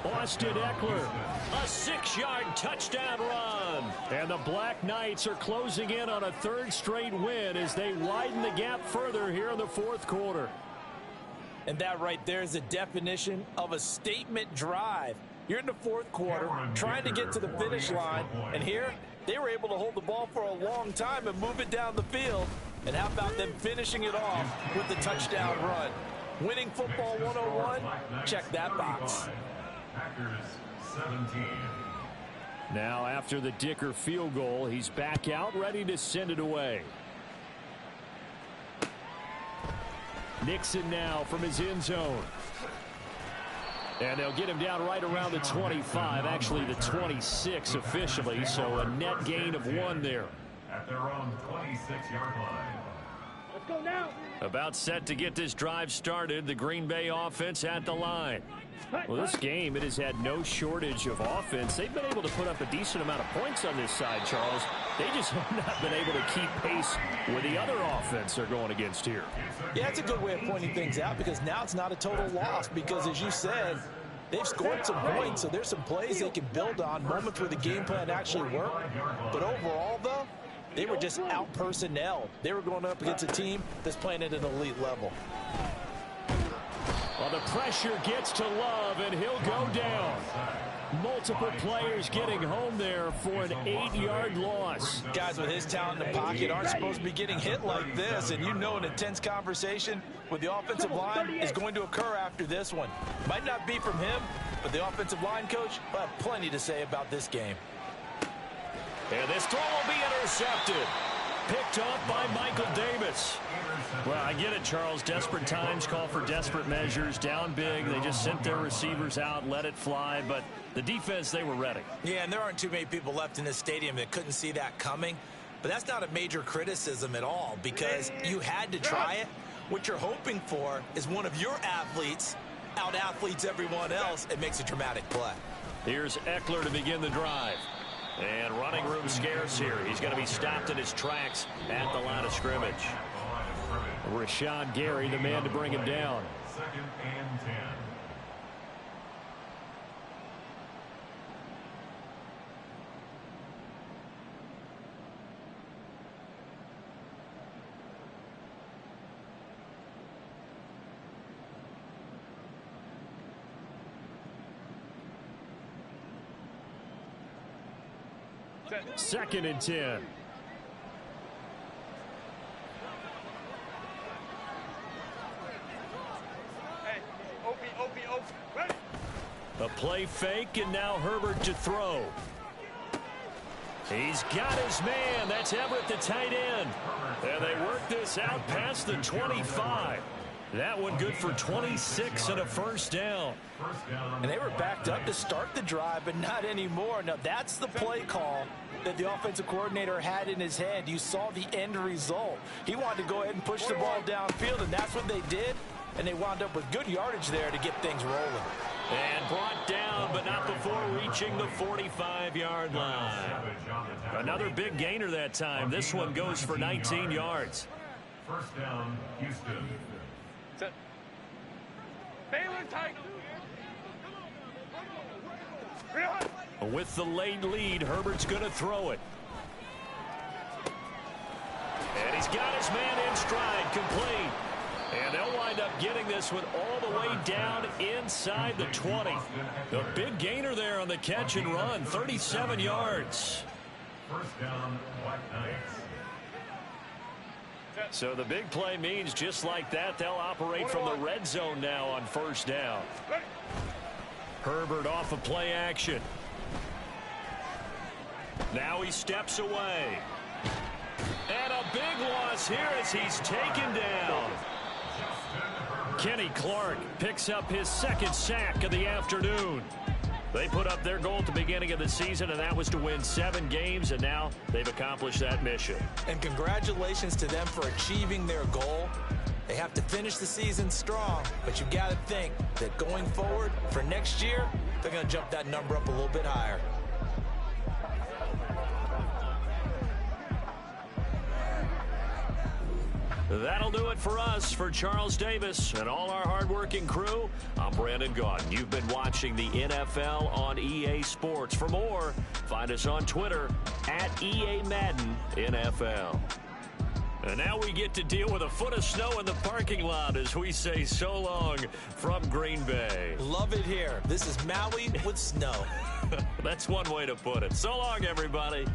Austin Eckler, a 6-yard touchdown run. And the Black Knights are closing in on a 3rd straight win as they widen the gap further here in the fourth quarter. And that right there is the definition of a statement drive. You're in the fourth quarter, trying to get to the finish line. And here, they were able to hold the ball for a long time and move it down the field. And how about them finishing it off with the touchdown run? Winning football 101? Check that box. Packers 17. Now after the Dicker field goal, he's back out ready to send it away. Nixon now from his end zone. And they'll get him down right around the 25, actually the 26 officially, so a net gain of 1 there. At their own 26-yard line. Let's go now. About set to get this drive started, the Green Bay offense at the line. Well, this game, it has had no shortage of offense. They've been able to put up a decent amount of points on this side, Charles. They just have not been able to keep pace with the other offense they're going against here. Yeah, it's a good way of pointing things out because now it's not a total loss because, as you said, they've scored some points, so there's some plays they can build on, moments where the game plan actually worked. But overall, though, they were just out-personnel. They were going up against a team that's playing at an elite level. Well, the pressure gets to Love, and he'll go down. Multiple players getting home there for an 8-yard loss. Guys with his talent in the pocket aren't supposed to be getting hit like this, and you know an intense conversation with the offensive line is going to occur after this one. Might not be from him, but the offensive line coach will have plenty to say about this game. And this throw will be intercepted. Picked up by Michael Davis. Well, I get it, Charles. Desperate times call for desperate measures. Down big. They just sent their receivers out, let it fly. But the defense, they were ready. Yeah, and there aren't too many people left in this stadium that couldn't see that coming. But that's not a major criticism at all because you had to try it. What you're hoping for is one of your athletes out-athletes everyone else and makes a dramatic play. Here's Eckler to begin the drive. And running room scarce here. He's going to be stopped in his tracks at the line of scrimmage. Rashawn Gary, the man to bring him down. 2nd and 10. Second and 10. Hey, Opie. Ready? A play fake, and now Herbert to throw. He's got his man. That's Everett, the tight end. And they work this out past the 25. That one good for 26 and a first down. And they were backed up to start the drive, but not anymore. Now, that's the play call that the offensive coordinator had in his head. You saw the end result. He wanted to go ahead and push the ball downfield, and that's what they did. and they wound up with good yardage there to get things rolling. And brought down, but not before reaching the 45-yard line. Another big gainer that time. This one goes for 19 yards. First down, Houston. Baylor tight. With the late lead, Herbert's going to throw it. And he's got his man in stride, complete. And they'll wind up getting this one all the way down inside the 20. The big gainer there on the catch and run, 37 yards. First down, White Knights. So the big play means just like that, they'll operate from the red zone now on first down. Herbert off of play action. Now he steps away. And a big loss here as he's taken down. Kenny Clark picks up his second sack of the afternoon. They put up their goal at the beginning of the season, and that was to win 7 games, and now they've accomplished that mission. And congratulations to them for achieving their goal. They have to finish the season strong, but you got to think that going forward for next year, they're going to jump that number up a little bit higher. That'll do it for us. For Charles Davis and all our hardworking crew, I'm Brandon Gaudin. You've been watching the NFL on EA Sports. For more, find us on Twitter at EA Madden NFL. And now we get to deal with a foot of snow in the parking lot as we say so long from Green Bay. Love it here. This is Maui with snow. That's one way to put it. So long, everybody.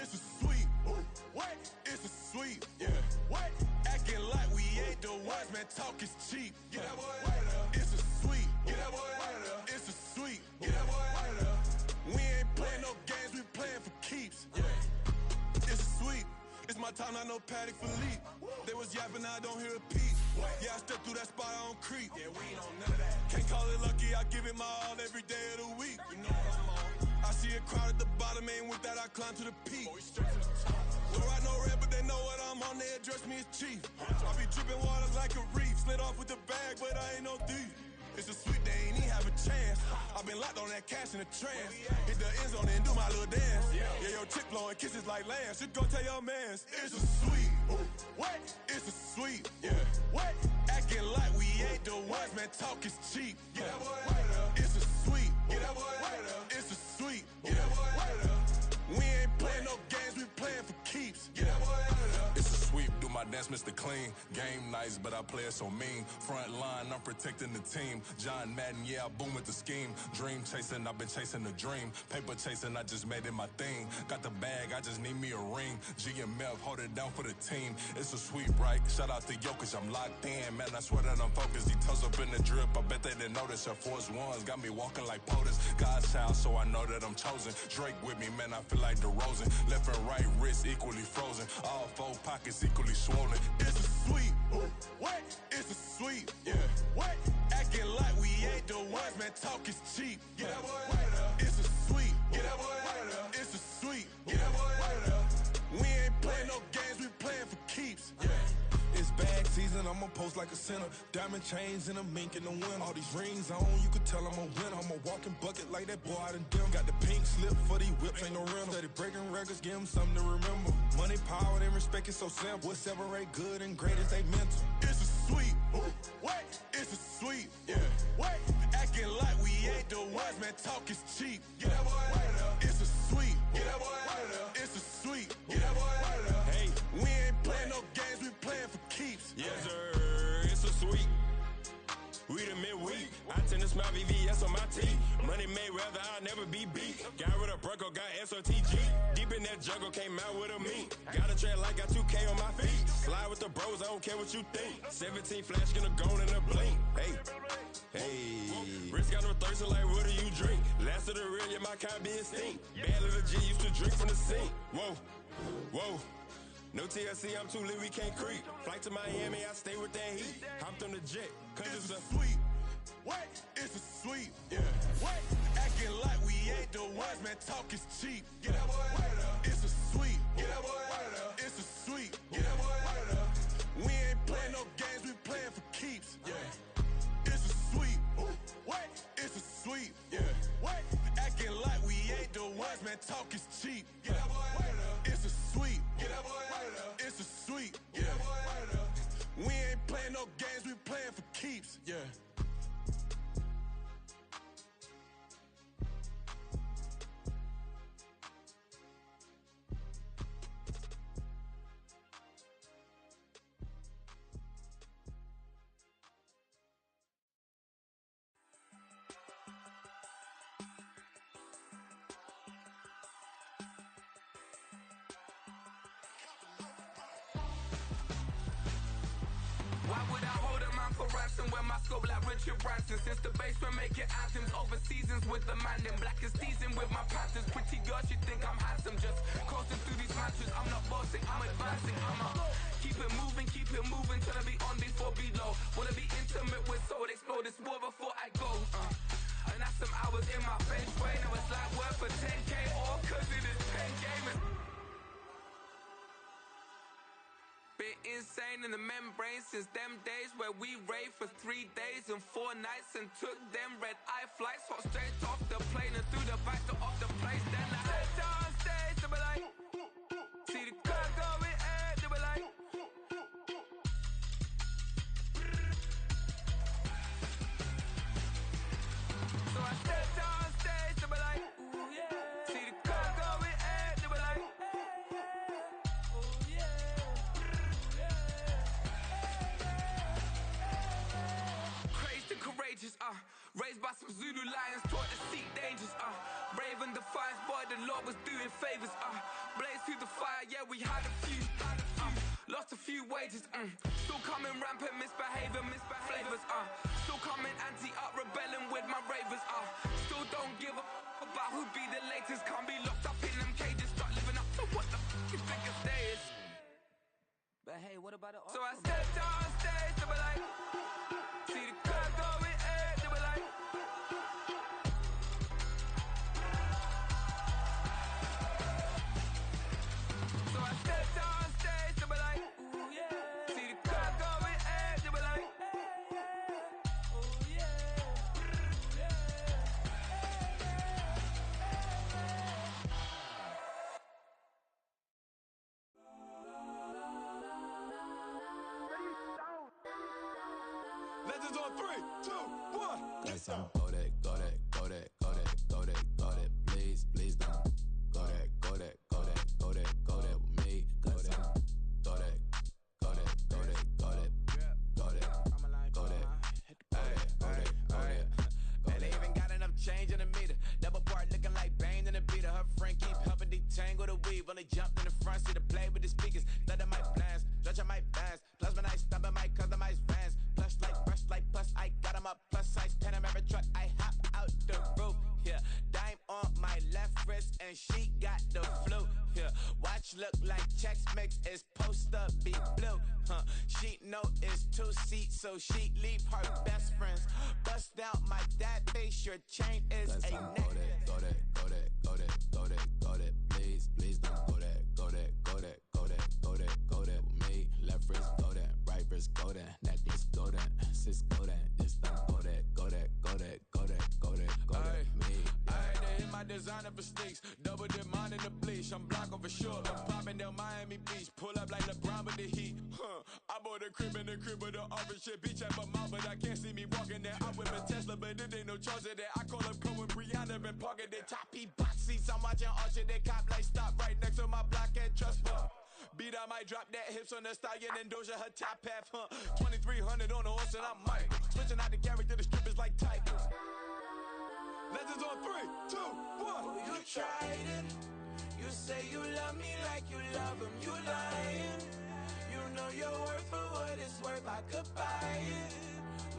It's a sweet. What? It's a sweet. Yeah. What? Acting like we ain't the ones, man. Talk is cheap. Get that boy. It's a sweet. Get that boy. top, not no paddock for leap. They was yapping, I don't hear a peep. Yeah, I step through that spot, I don't creep. Yeah, we ain't on none of that. Can't call it lucky, I give it my all every day of the week. You know what I'm on. I see a crowd at the bottom, and with that I climb to the peak. Don't ride no red, but they know what I'm on, they address me as chief. I be dripping water like a reef, slid off with the bag, but I ain't no thief. It's a sweet, they ain't even have a chance. I been locked on that cash in a trance. Hit the end zone and do my little dance. Yeah, your chick blowing kisses like Lance. You go tell your mans. It's a sweet. What? It's a sweet. Yeah. What? Acting like we ain't the ones, man. Talk is cheap. Get that boy out of. It's a sweet. Get that boy out of. It's a sweet. Get that boy out of. We ain't playing no games, we playing for keeps. Get that boy out of. It's a sweep, do my dance, Mr. Clean. Game nice, but I play it so mean. Front line, I'm protecting the team. John Madden, yeah, I boom with the scheme. Dream chasing, I've been chasing the dream. Paper chasing, I just made it my thing. Got the bag, I just need me a ring. G and Mel, hold it down for the team. It's a sweep, right? Shout out to Jokic, I'm locked in. Man, I swear that I'm focused. He toes up in the drip, I bet they didn't notice. Her force ones got me walking like POTUS. God's child, so I know that I'm chosen. Drake with me, man, I feel like DeRozan. Left and right wrist equally frozen. All four pockets equally swollen. It's a sweet. What? It's a sweet. Yeah. What? Acting like we ain't the ones, man. Talk is cheap. Get that boy out of. It's a sweet. Get that boy out of. It's a sweet. Get that boy out of. We ain't playing no games, we playing for keeps. Yeah. It's bag season, I'ma post like a sinner. Diamond chains and a mink in the wind. All these rings on, you could tell I'm a winner. I'm a walking bucket like that boy out in Denver. Got the pink slip for these whips, ain't no rental. Steady breaking records, give them something to remember. Money, power, and respect is so simple. What separate good and great is they mental. It's a sweet. What? It's a sweet. Yeah. What? Acting like we ain't the ones, man. Talk is cheap. Get that boy out of. It's a sweet. Get that boy out of. It's a sweet. Get that boy out of. Hey, we ain't playing no games, we playing for keeps. yes, sir, it's a sweep. We the midweek. I tend to smell VVS on my teeth. Money made rather I'll never be beat. Got rid of Bronco, got SOTG. Deep in that jungle, came out with a meat. Got a track like got 2K on my feet. Slide with the bros, I don't care what you think. 17 flash gonna go in a blink. Hey, Rich got no thirst, like what do you drink? Last of the real, yeah, my kind be extinct. Bad little G used to drink from the sink. Whoa, whoa. No TLC, I'm too lit, we can't creep. Flight to Miami, I stay with that heat. Hopped on the jet, cause It's it's a sweet. What? It's a sweet. Yeah. What? Acting like we ain't the ones, man. Talk is cheap. Get that boy out of. It's a sweet. Get that boy out of. It's a sweet. Get that boy out of. We ain't playing no games, we playing for keeps. Yeah. It's a sweet. What? It's a sweet. Yeah. What? Acting like we ain't the ones, man. Talk is cheap. Get that boy out of. It's a sweet. Get that boy out of. It's a sweet. Get that boy out of. We ain't playing no games, we playing for keeps. Yeah. Why would I hold a man for ransom when my scope like Richard Branson? Since the basement making anthems over seasons with the man in black is teasing with my panthers. Pretty girls, you think I'm handsome, just coasting through these matches. I'm not bossing, I'm advancing. I'ma keep it moving till I be on before below. Wanna be intimate with soul, explode this war before I go. And that's some hours in my bench way. Now it's like work for 10K all cause it is pen gaming. Been insane in the membrane since them days where we raved for 3 days and 4 nights and took them red eye flights. Hot straight off the plane and through the back door of the place. Then I head down stage, they be like, see the crowd going air, they be like, so I step down stage, they be like, ooh yeah. See the crowd going air, they be like, ooh yeah. Crazed and courageous, raised by some Zulu lions, taught to seek dangers, brave and defiant, boy, the Lord was doing favors, blaze through the fire, yeah, we had a few, lost a few wages, still coming rampant, misbehaving, flavors, still coming anti-up, rebelling with my ravers, still don't give a about who be the latest, can't be locked up in them cages, start living up to what the f*** you think of day is. So I stepped on stage, they were like, see the crowd going ahead, they were like. So I stepped on stage, they were like, ooh yeah. See the crowd going ahead, they were like, ooh yeah. Legends on 3, 2, 1. Got some go that, go that, go that, go that, go that, go that. Please, please don't go that, go that, go that, go that, go that with me. Got some go that, go that, go that, go that, go that, go that. And they even got enough change in the meter. Double part looking like Bane in the beater. Her friend keep helping detangle the weave. Only jumped in the front seat to play with the speakers. Thought I might blast, stretch I might dance. Plus when I stop at my customized vans. Plush like brush like plus I got them up. Plus size Panamera truck. I hop out the roof. Yeah, dime on my left wrist and she got the flu. Yeah, watch look like checks mix is post up be blue. She know it's 2 seats so she leave her best friends. Bust out my dad face. Your chain is a necklace. Go that, go that, go that, go that, go that. Please, please don't go that, go that, go that, go that, go that, go that with me. Left wrist go that, right wrist go that, necklace go that, sis go that. Just don't go that, go that, go that, go that, go that, go that with me. I had to hit my designer for sneaks. Double dip mine in the bleach. I'm blocking for sure. I'm popping down Miami Beach. Pull up like LeBron with the heat. I bought a crib in the crib with the office shit. Beach at my mouth, but I can't see me walking there. I'm with a Tesla, but it ain't no charge of that. I call up Cole and Brianna and parking the top box seats. I'm watching Archer. They cop like stop right next to my block at Trust Fund. Beat, I might drop that hips on the stallion and Doja her top half. 2300 on the horse and I'm Mike. Switching out the character, the strippers like Tigers. Legends on 3, 2, 1. You tried it. You say you love me like you love him. You lying. You know your worth for what it's worth. I could buy it.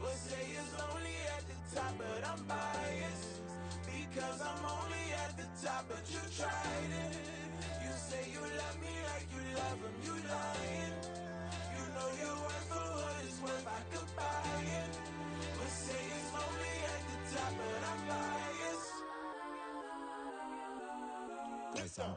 We'll say it's only at the top, but I'm biased because I'm only at the top. But you tried it. You say you love me like you love him. You lying. You know your worth for what it's worth. I could buy it. We'll say it's only at the top, but I'm biased. Got some